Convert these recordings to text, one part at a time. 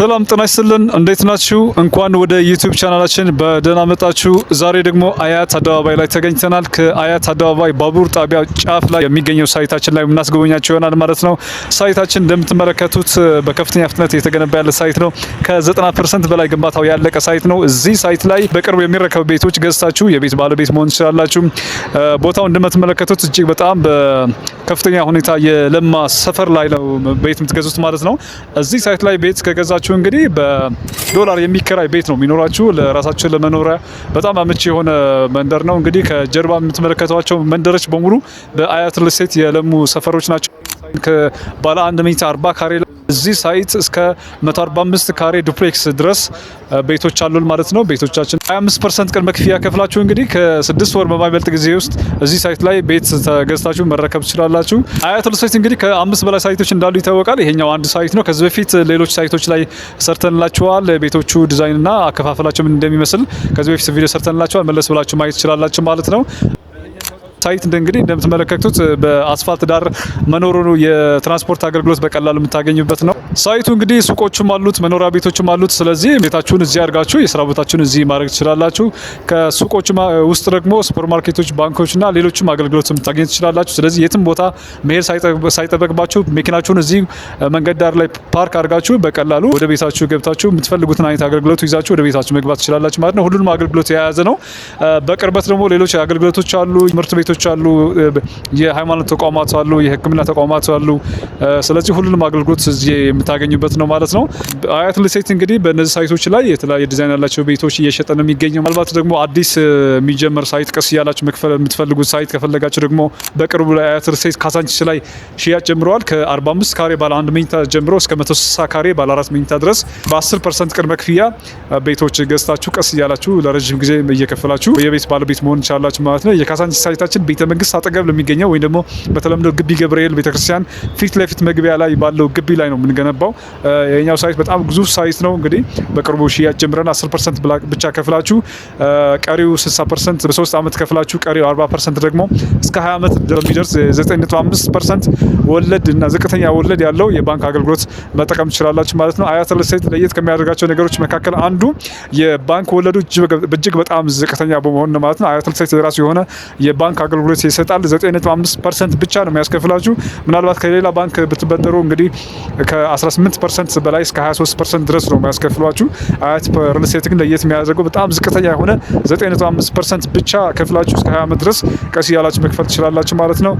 ሰላም ጤና ይስጥልን እንዴት ናችሁ? እንኳን ወደ ዩቲዩብ ቻናላችን በደህና መጣችሁ። ዛሬ ደግሞ አያት አደባባይ ላይ ተገኝተናል። ከአያት አደባባይ ባቡር ጣቢያ ጫፍ ላይ የሚገኘው ሳይታችን ላይ እናስጎበኛችሁ ይሆናል ማለት ነው። ሳይታችን እንደምትመለከቱት በከፍተኛ ፍጥነት የተገነባ ያለ ሳይት ነው። ከ90% በላይ ግንባታው ያለቀ ሳይት ነው። እዚህ ሳይት ላይ በቅርቡ የሚረከቡ ቤቶች ገዝታችሁ የቤት ባለቤት መሆን ትችላላችሁ። ቦታው እንደምትመለከቱት እጅግ በጣም በከፍተኛ ሁኔታ የለማ ሰፈር ላይ ነው ቤት የምትገዙት ማለት ነው። እዚህ ሳይት ላይ ቤት ከገዛችሁ እንግዲህ በዶላር የሚከራይ ቤት ነው የሚኖራችሁ። ለራሳችሁ ለመኖሪያ በጣም አመቺ የሆነ መንደር ነው። እንግዲህ ከጀርባ የምትመለከቷቸው መንደሮች በሙሉ በአያት ሪል ስቴት የለሙ ሰፈሮች ናቸው። ከባለ 1 መኝታ 40 ካሬ እዚህ ሳይት እስከ 145 ካሬ ዱፕሌክስ ድረስ ቤቶች አሉን ማለት ነው። ቤቶቻችን 25% ቅድመ ክፍያ ከፍላችሁ እንግዲህ ከ6 ወር በማይበልጥ ጊዜ ውስጥ እዚህ ሳይት ላይ ቤት ተገዝታችሁ መረከብ ትችላላችሁ። አያት ሪል ስቴት እንግዲህ ከ5 በላይ ሳይቶች እንዳሉ ይታወቃል። ይሄኛው አንድ ሳይት ነው። ከዚህ በፊት ሌሎች ሳይቶች ላይ ሰርተንላችኋል። ቤቶቹ ዲዛይንና አከፋፈላቸው ምን እንደሚመስል ከዚህ በፊት ቪዲዮ ሰርተንላችኋል። መለስ ብላችሁ ማየት ትችላላችሁ ማለት ነው። ሳይት እንግዲህ እንደምትመለከቱት በአስፋልት ዳር መኖሩ የትራንስፖርት አገልግሎት በቀላሉ የምታገኙበት ነው። ሳይቱ እንግዲህ ሱቆችም አሉት፣ መኖሪያ ቤቶችም አሉት። ስለዚህ ቤታችሁን እዚህ አድርጋችሁ የስራ ቦታችሁን እዚህ ማድረግ ትችላላችሁ። ከሱቆች ውስጥ ደግሞ ሱፐርማርኬቶች፣ ባንኮችና ሌሎችም አገልግሎት የምታገኙ ትችላላችሁ። ስለዚህ የትም ቦታ መሄድ ሳይጠበቅባችሁ መኪናችሁን እዚህ መንገድ ዳር ላይ ፓርክ አድርጋችሁ በቀላሉ ወደ ቤታችሁ ገብታችሁ የምትፈልጉትን አይነት አገልግሎት ይዛችሁ ወደ ቤታችሁ መግባት ትችላላችሁ ማለት ነው። ሁሉንም አገልግሎት የያዘ ነው። በቅርበት ደግሞ ሌሎች አገልግሎቶች አሉ። ትምህርት ቤቶች አሉ፣ የሃይማኖት ተቋማት አሉ፣ የሕክምና ተቋማት አሉ። ስለዚህ ሁሉንም አገልግሎት እዚህ የምታገኙበት ነው ማለት ነው። አያት ሪል ስቴት እንግዲህ በእነዚህ ሳይቶች ላይ የተለያየ ዲዛይን ያላቸው ቤቶች እየሸጠ ነው የሚገኘው። ምናልባት ደግሞ አዲስ የሚጀመር ሳይት ቀስ እያላችሁ መክፈል የምትፈልጉት ሳይት ከፈለጋችሁ ደግሞ በቅርቡ ላይ አያት ሪል ስቴት ካዛንቺስ ላይ ሽያጭ ጀምረዋል። ከ45 ካሬ ባለ 1 መኝታ ጀምሮ እስከ 160 ካሬ ባለ 4 መኝታ ድረስ በ10% ቅድመ ክፍያ ቤቶች ገዝታችሁ ቀስ እያላችሁ ለረጅም ጊዜ እየከፈላችሁ የቤት ባለቤት መሆን ይችላላችሁ ማለት ነው። የካዛንቺስ ሳይታችን ቤተ መንግስት አጠገብ ለሚገኘው ወይ ደግሞ በተለምዶ ግቢ ገብርኤል ቤተክርስቲያን ፊት ለፊት መግቢያ ላይ ባለው ግቢ ላይ ነው የምንገነባው። የኛው ሳይት በጣም ግዙፍ ሳይት ነው። እንግዲህ በቅርቡ ሽያጭ ጀምረን 10% ብቻ ከፍላችሁ ቀሪው 60% በ3 አመት ከፍላችሁ ቀሪው 40% ደግሞ እስከ 20 አመት የሚደርስ 9.5% ወለድ እና ዝቅተኛ ወለድ ያለው የባንክ አገልግሎት መጠቀም ትችላላችሁ ማለት ነው። አያት ሪል ስቴት ለየት ከሚያደርጋቸው ነገሮች መካከል አንዱ የባንክ ወለዱ እጅግ በጣም ዝቅተኛ በመሆን ነው ማለት ነው። አያት ሪል ስቴት የራሱ የሆነ የባንክ አገልግሎት ይሰጣል። 9.5% ብቻ ነው የሚያስከፍላችሁ። ምናልባት ከሌላ ባንክ ብትበደሩ እንግዲህ ከ18% በላይ እስከ 23% ድረስ ነው የሚያስከፍሏችሁ። አያት ሪል ስቴት ግን ለየት የሚያደርገው በጣም ዝቅተኛ የሆነ 9.5% ብቻ ከፍላችሁ እስከ 20 ዓመት ድረስ ቀስ እያላችሁ መክፈል ትችላላችሁ ማለት ነው።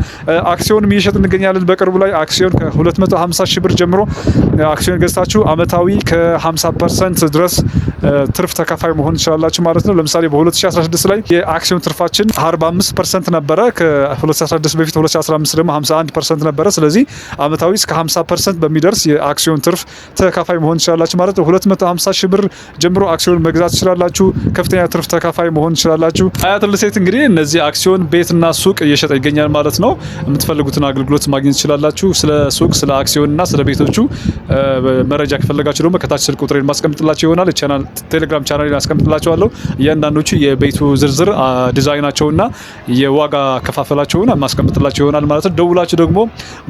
አክሲዮንም እየሸጥ እንገኛለን። በቅርቡ ላይ አክሲዮን ከ250 ሺህ ብር ጀምሮ አክሲዮን ገዝታችሁ አመታዊ ከ50% ድረስ ትርፍ ተካፋይ መሆን ትችላላችሁ ማለት ነው። ለምሳሌ በ2016 ላይ የአክሲዮን ትርፋችን 45% ነበረ። ከ2016 በፊት 2015 ደግሞ 51% ነበረ። ስለዚህ አመታዊ እስከ 50% በሚደርስ የአክሲዮን ትርፍ ተካፋይ መሆን ትችላላችሁ ማለት ነው። 250 ሺህ ብር ጀምሮ አክሲዮን መግዛት ትችላላችሁ። ከፍተኛ ትርፍ ተካፋይ መሆን ትችላላችሁ። አያት ሪል ስቴት እንግዲህ እነዚህ አክሲዮን ቤትና ሱቅ እየሸጠ ይገኛል ማለት ነው። የምትፈልጉትን አገልግሎት ማግኘት ትችላላችሁ። ስለ ሱቅ፣ ስለ አክሲዮንና ስለ ቤቶቹ መረጃ ከፈለጋችሁ ደግሞ ከታች ስልክ ቁጥሬን ማስቀምጥላችሁ ይሆናል። ቴሌግራም ቻናሌን አስቀምጥላችኋለሁ። እያንዳንዶቹ የቤቱ ዝርዝር ዲዛይናቸውና የዋጋ ከፋፈላችሁን ማስቀምጥላችሁ ይሆናል ማለት ነው። ደውላችሁ ደግሞ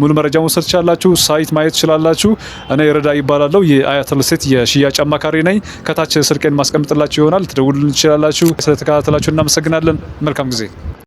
ሙሉ መረጃ መውሰድ ትችላላችሁ። ሳይት ማየት ትችላላችሁ። እኔ ረዳ ይባላለሁ። የአያት ሪል ስቴት የሽያጭ አማካሪ ነኝ። ከታች ስልኬን ማስቀምጥላችሁ ይሆናል። ትደውሉልን ትችላላችሁ። ስለተከታተላችሁ እናመሰግናለን። መልካም ጊዜ